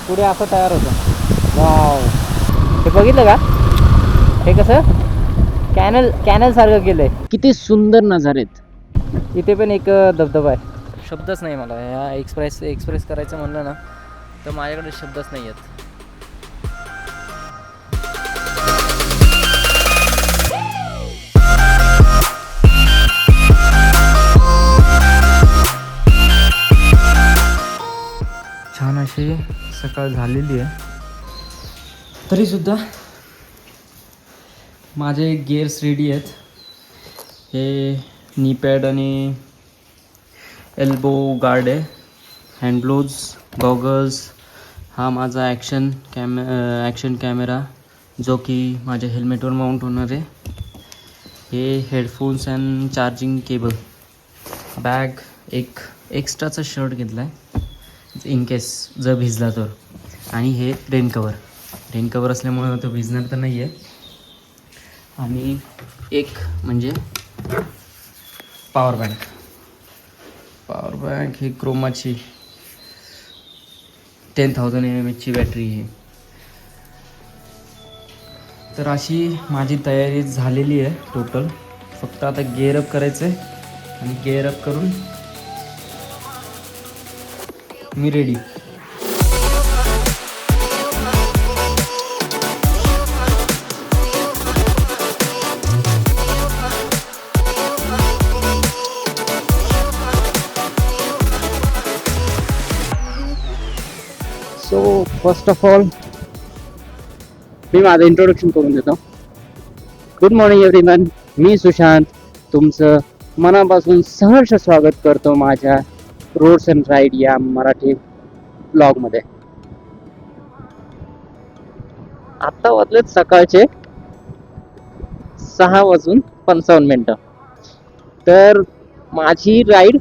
पुढे असं तयार होतं. वाव, हे बघितलं का? हे कसं कॅनल सारखं केलंय. किती सुंदर नजारेत. इथे पण एक धबधबा आहे. शब्दच नाही मला ह्या एक्सप्रेस करायचं म्हणलं ना तर माझ्याकडे शब्दच नाही आहेत. छान अशी सकाळ झालेली आहे, तरीसुद्धा माझे गिअर्स रेडी आहेत. हे नी पॅड आणि एल्बो गार्ड आहे, हँड ग्लोव्ज, गॉगल्स. हा माझा ॲक्शन कॅमेरा जो की माझ्या हेल्मेटवर माउंट होणार आहे. हे headphones and charging cable. Bag, एक एक्स्ट्राचा शर्ट घेतला आहे इन केस जर भिजला तर. आणि हे रेन कवर असल्यामुळे तो भिजणार तर नाही आहे. आणि एक म्हणजे पॉवर बँक ही क्रोमाची 10,000 mAhची बॅटरी आहे. तर अशी माझी तयारी झालेली आहे टोटल. फक्त आता गेअरअप करायचं आहे आणि गेअरअप करून मी ready. So first of all मी माझं इंट्रोडक्शन करून देतो. गुड मॉर्निंग एव्हरीवन, मी सुशांत तुमचं मनापासून सहर्ष स्वागत करतो माझ्या रोड्स अँड राईड या मराठी ब्लॉगमध्ये. आत्ता वाजलेत सकाळचे 6:55. तर माझी राईड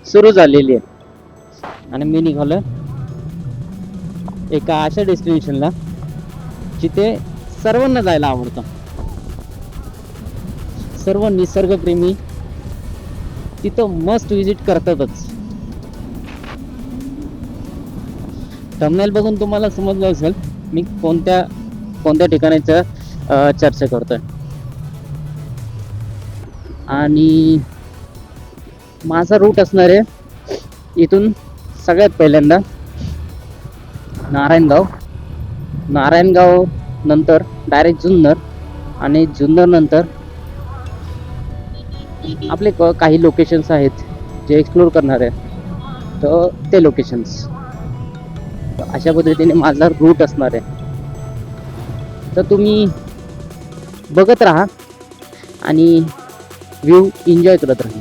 सुरू झालेली आहे आणि मी निघालो एका अशा डेस्टिनेशनला जिथे सर्वांना जायला आवडतं. सर्व निसर्गप्रेमी तिथं मस्ट विजिट करतातच. थंबनेल बघून तुम्हाला समजलं असेल मी कोणत्या ठिकाणाचं चर्चा करतोय. आणि माझा रूट असणार आहे इथून सगळ्यात पहिल्यांदा नारायणगाव नंतर डायरेक्ट जुन्नर आणि जुन्नर नंतर आपले काही लोकेशन्स आहेत जे एक्सप्लोर करणार आहे तर ते लोकेशन्स. अशा पद्धतीने माझा रूट असणार आहे. तर तुम्ही बघत राहा आणि व्ह्यू एन्जॉय करत राहा.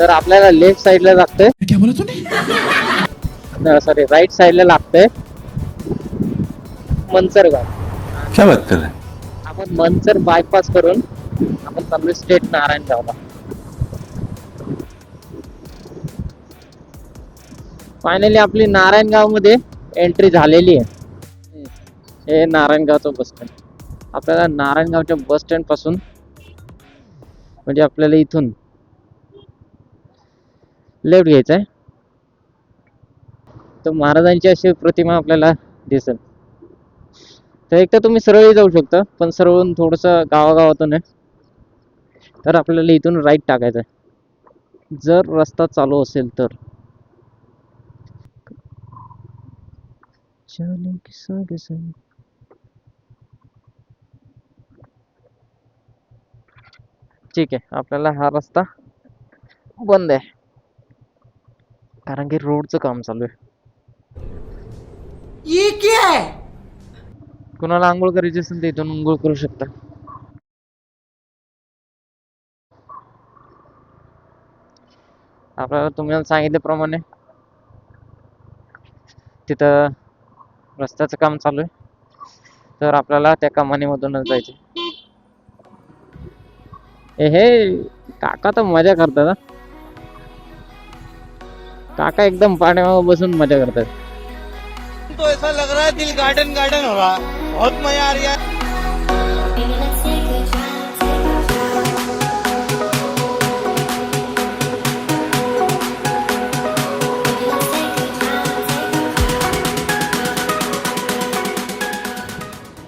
तर आपल्याला लेफ्ट साईडला लागतंय, क्या बोला तूने? सॉरी राईट साईडला लागतंय मनसरगाव. क्या बात कर रहे हैं? आपण मनसर बायपास करून आपण चाललोय स्टेट नारायणगावला. फायनली आपली नारायणगाव मध्ये एंट्री झालेली आहे. हे नारायणगावचं बस स्टँड. आपल्याला नारायणगावच्या बस स्टँड पासून म्हणजे आपल्याला इथून लेफ्ट घ्यायचा आहे तर महाराजांची अशी प्रतिमा आपल्याला दिसेल. तर एक तर तुम्ही सरळही जाऊ शकता पण सरळून थोडंसं गावागावातून आहे तर आपल्याला इथून राईट टाकायचं आहे जर रस्ता चालू असेल तर. ठीक आहे, आपल्याला हा रस्ता बंद आहे कारण की रोडचं काम चालू आहे. ये क्या है? कुणाला आंघोळ करायची असेल तर इथून आंघोळ करू शकता. आपल्याला तुम्हाला सांगितल्याप्रमाणे तिथं रस्त्याचं काम चालू आहे तर आपल्याला त्या कमानीमधूनच जायचं. हे काका तर मजा करतात. काका एकदम पाण्यावर बसून मजा करतात. तो ऐसा लग रहा है दिल गार्डन गार्डन हो रहा है, बहुत मजा आ रही है.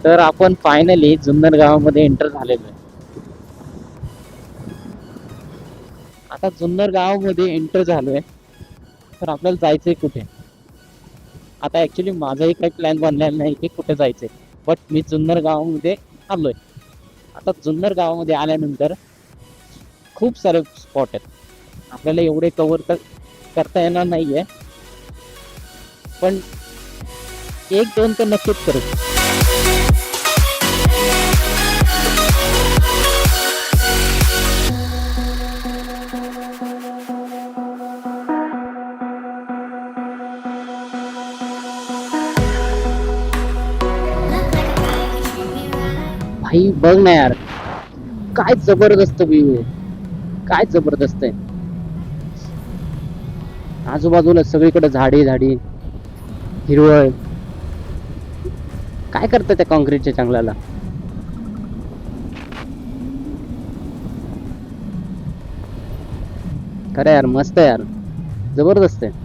तर आपण फायनली जुन्नर गावामध्ये एंटर झालेलो आहे. आता जुन्नर गावामध्ये एंटर झालोय तर आपल्याला जायचंय कुठे. आता ऍक्च्युली माझाही काही प्लॅन बनलेला नाही की कुठे जायचंय, बट मी जुन्नर गावामध्ये आलोय. आता जुन्नर गावामध्ये आल्यानंतर खूप सारे स्पॉट आहेत. आपल्याला एवढे कव्हर करता येणार नाहीये, पण एक दोन तर नक्कीच करू. भाई बघ ना यार, काय जबरदस्त व्ह्यू आहे, काय जबरदस्त आहे. आजूबाजूला सगळीकडे झाडी झाडी हिरवळ. काय करतं त्या कॉन्क्रीटच्या चांगल्याला. खरं यार, मस्त आहे यार, जबरदस्त आहे.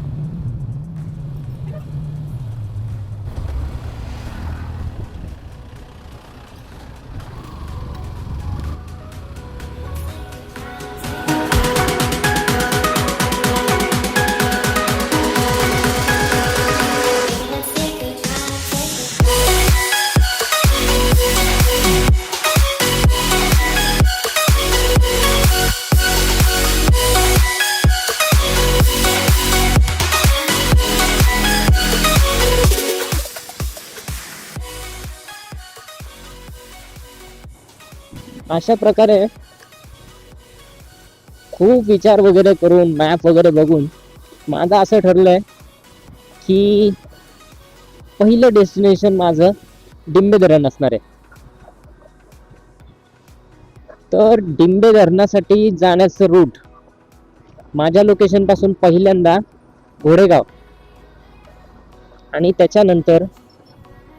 अशा प्रकारे खूप विचार वगैरे करून मॅप वगैरे बघून माझं असं ठरलंय की पहिलं डेस्टिनेशन माझं डिंबे धरण असणार आहे. तर डिंबे धरणासाठी जाण्याचं रूट माझ्या लोकेशन पासून पहिल्यांदा घोडेगाव आणि त्याच्यानंतर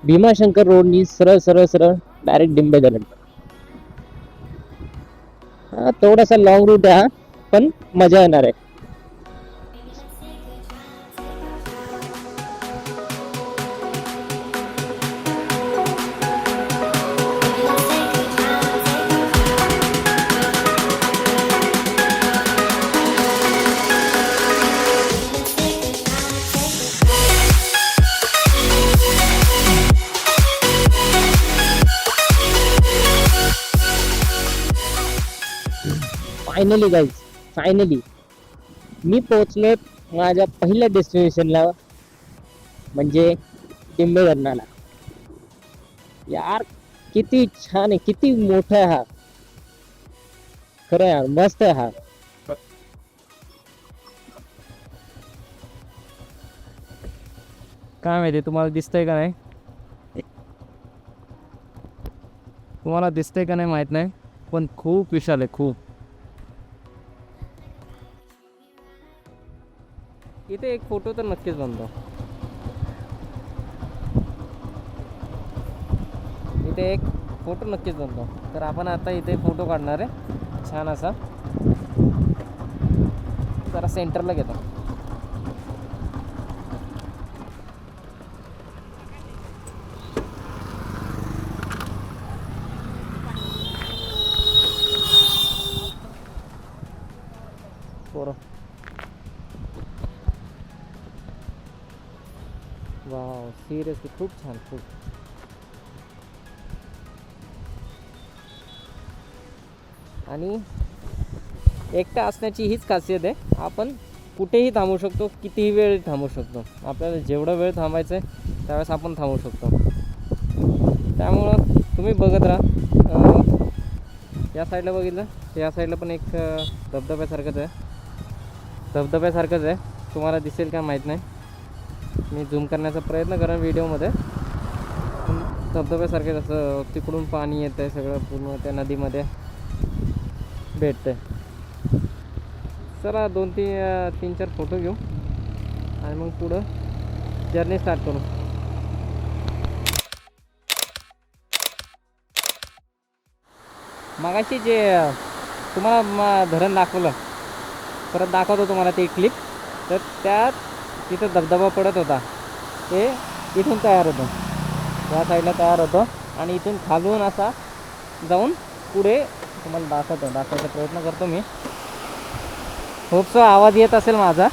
भीमाशंकर रोडनी सरळ सरळ सरळ डायरेक्ट डिंबे धरण. हा थोडासा लॉंग रूट आहे, पण मजा येणार आहे. फायनली गाईज, फायनली मी पोहोचले माझ्या पहिल्या डेस्टिनेशनला, म्हणजे डिंबे धरणाला. यार किती छान आहे, किती मोठा आहे हा. खरं यार, मस्त आहे हा. काय माहिती तुम्हाला दिसतंय का नाही, तुम्हाला दिसतंय का नाही माहित नाही, पण खूप विशाल आहे, खूप. इथे एक फोटो तर नक्कीच बनतो. इथे एक फोटो नक्कीच बनतो. तर आपण आता इथे फोटो काढणार आहे छान असा. जरा सेंटरला घेतो. वाव, सिरियसली खूप छान, खूप. आणि एकटा असण्याची हीच खासियत आहे, आपण कुठेही थांबू शकतो, कितीही वेळ थांबू शकतो. आपल्याला जेवढा वेळ थांबायचं आहे त्यावेळेस आपण थांबू शकतो. त्यामुळं तुम्ही बघत राहा. या साईडला बघितलं, या साईडला पण एक धबधब्यासारखंच आहे. तुम्हाला दिसेल का माहीत नाही, मी झूम करण्याचा प्रयत्न करेन व्हिडिओमध्ये. धबधब्यासारखे जसं तिकडून पाणी येतं आहे, सगळं पूर्ण त्या नदीमध्ये भेटतं आहे. चला 2-3-4 फोटो घेऊ आणि मग पुढं जर्नी स्टार्ट करू. मगाशी जे तुम्हाला धरण दाखवलं, परत दाखवतो तुम्हाला ते क्लिप. तर त्यात तिथं धबधबा पडत होता, ते इथून तयार होतं, या साईडला तयार होतं. आणि इथून खालून असा जाऊन पुढे तुम्हाला दाखवायचा प्रयत्न करतो मी. खूपसा आवाज येत असेल माझा.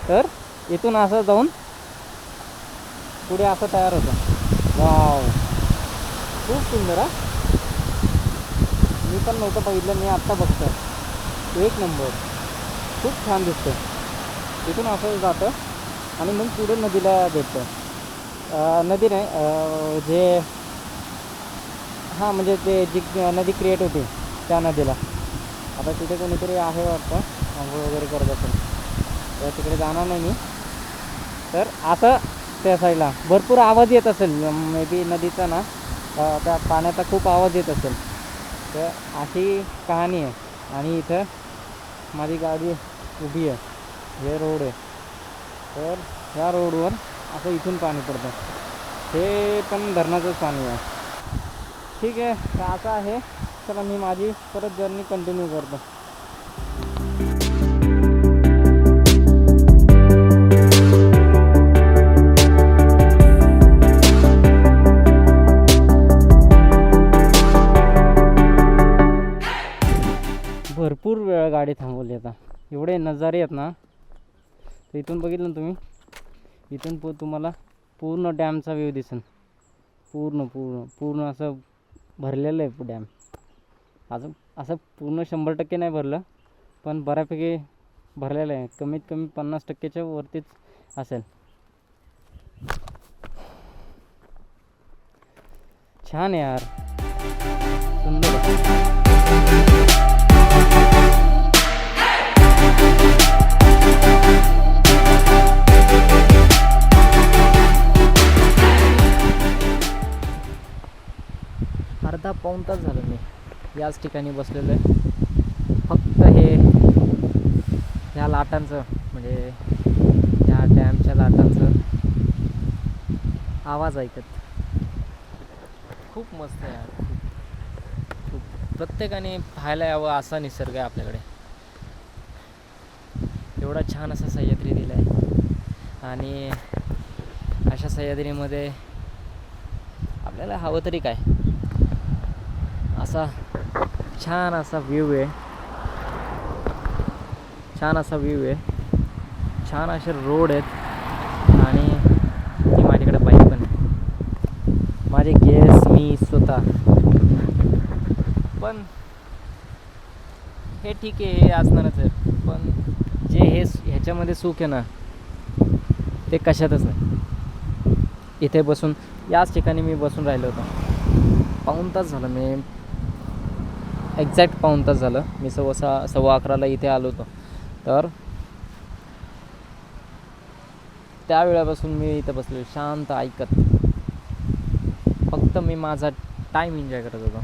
तर इथून असं जाऊन पुढे असं तयार होतं. वाव, खूप सुंदर. हा, मी पण नव्हतं बघितलं, मी आत्ता बघतो. एक नंबर, खूप छान दिसतं. इथून असं जातं आणि मग पुढे नदीला भेटतं. नदी नाही, जे हां म्हणजे ते जी नदी क्रिएट होते त्या नदीला. आता तिथे कोणीतरी आहे वाटतं, आंघोळ वगैरे करत असेल, तर तिकडे जाणार नाही मी. तर आता त्या साईडला भरपूर आवाज येत असेल, मे बी नदीचा ना, त्या पाण्याचा खूप आवाज येत असेल. तर अशी कहाणी आहे. आणि इथं माझी गाडी उभी आहे, हे रोड आहे. तर ह्या रोडवर असं इथून पाणी पडतं, हे पण धरणाचंच पाणी आहे. ठीक आहे, तर असं आहे. चला मी माझी परत जर्नी कंटिन्यू करतो. भरपूर वेळा गाडी थांबवली. आता एवढे नजारे आहेत ना. तर इथून बघितलं ना तुम्ही, इथून तुम्हाला पूर्ण डॅमचा व्ह्यू दिसेल. पूर्ण पूर्ण पूर्ण असं भरलेलं आहे डॅम. अजून असं पूर्ण 100% नाही भरलं, पण बऱ्यापैकी भरलेलं आहे. कमीत कमी 50%च्या वरतीच असेल. छान आहे यार, सुंदर आहे. अर्धा पाऊण तास झालं मी याच ठिकाणी बसलेलो आहे. फक्त ह्या लाटांचं, म्हणजे ह्या डॅमच्या लाटांचं आवाज ऐकत. खूप मस्त आहे यार, खूप खूप. प्रत्येकाने पाहायला यावं असा निसर्ग आहे आपल्याकडे. एवढा छान असा सह्याद्री दिला आहे. आणि अशा सह्याद्रीमध्ये आपल्याला हवं तरी काय, असा छान असा व्ह्यू आहे. छान असा व्ह्यू आहे, छान असे रोड आहेत. आणि ती माझ्याकडे बाईक पण आहे, माझे गेस मी स्वतः. पण हे ठीक आहे, हे असणारच आहे. पण जे ह्याच्यामध्ये सुख आहे ना, ते कशातच नाही. इथे बसून, याच ठिकाणी मी बसून राहिलो होतो. पाऊण तास झालं, मी एक्झॅक्ट पाऊण तास झालं. मी 11:15 इथे आलो होतो. तर त्या वेळापासून मी इथं बसलो शांत ऐकत. फक्त मी माझा टाईम एन्जॉय करत होतो,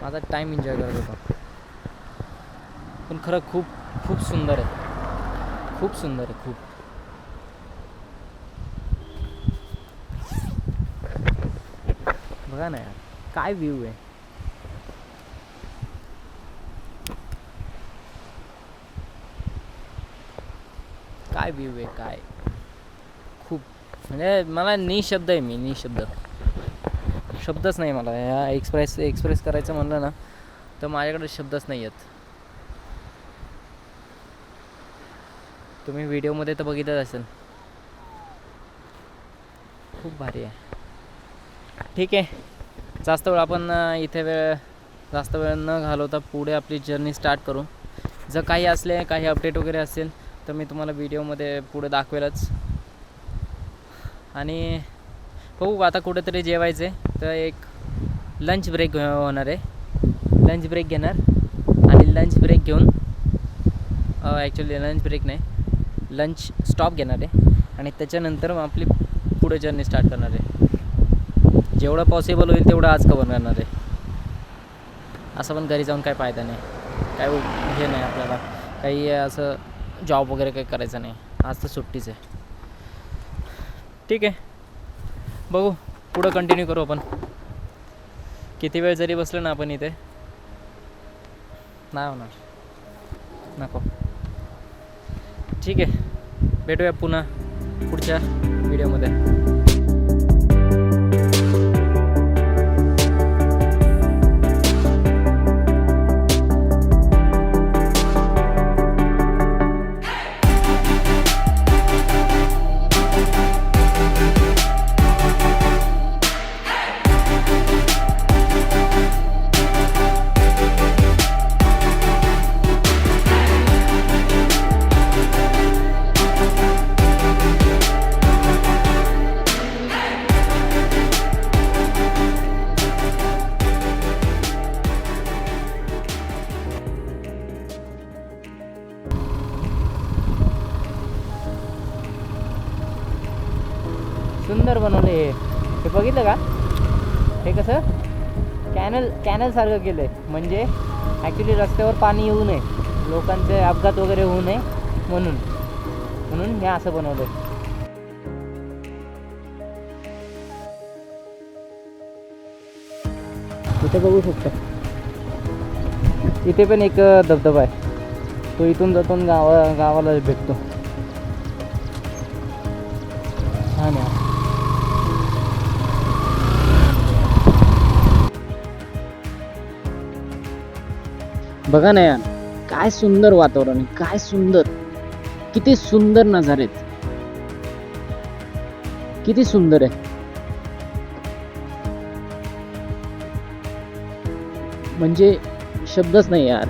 माझा टाईम एन्जॉय करत होतो. पण खरं खूप खूप सुंदर आहे, खूप सुंदर आहे, खूप. बघा ना यार, काय व्ह्यू आहे. काय व्ह्यू आहे, काय. खूप म्हणजे मला निशब्द आहे, मी निशब्द. शब्दच नाही मला या एक्सप्रेस करायचं म्हणलं ना, तर माझ्याकडे शब्दच नाही आहेत. तुम्ही व्हिडिओमध्ये तर बघितलंच असेल. खूप भारी आहे. ठीक आहे, जास्त वेळ न घालवता पुढे आपली जर्नी स्टार्ट करू. जर काही अपडेट वगैरे असेल तर मी तुम्हाला व्हिडिओमध्ये पुढे दाखवेलच. आणि बघू आता कुठेतरी जेवायचं आहे, तर एक लंच ब्रेक होणार आहे. लंच ब्रेक घेणार आणि लंच ब्रेक घेऊन ॲक्च्युली लंच ब्रेक नाही, लंच स्टॉप घेणार आहे. आणि त्याच्यानंतर मग आपली पुढे जर्नी स्टार्ट करणार आहे. जेवढं पॉसिबल होईल तेवढं आज कव्हर करणार आहे. असं पण घरी जाऊन काय फायदा नाही, काय हे नाही आपल्याला, काही असं जॉब वगैरे काही करायचं नाही. आज तर सुट्टीच आहे. ठीक आहे, बघू पुढं कंटिन्यू करू आपण. किती वेळ जरी बसलो ना आपण इथे नाही होणार, नको. ठीक आहे, भेटूया पुन्हा पुढच्या व्हिडिओमध्ये. सुंदर बनवले हे बघितलं का? हे कसं कॅनल सारखं केलं आहे, म्हणजे ॲक्च्युली रस्त्यावर पाणी येऊ नये, लोकांचे अपघात वगैरे होऊ नये म्हणून हे असं बनवलं आहे. इथे बघू शकता, इथे पण एक धबधबा आहे, तो इथून जातो गावाला भेटतो. छान आहे. बघा ना यार, काय सुंदर वातावरण, काय सुंदर, किती सुंदर नजारे आहेत, किती सुंदर आहे. म्हणजे शब्दच नाही यार.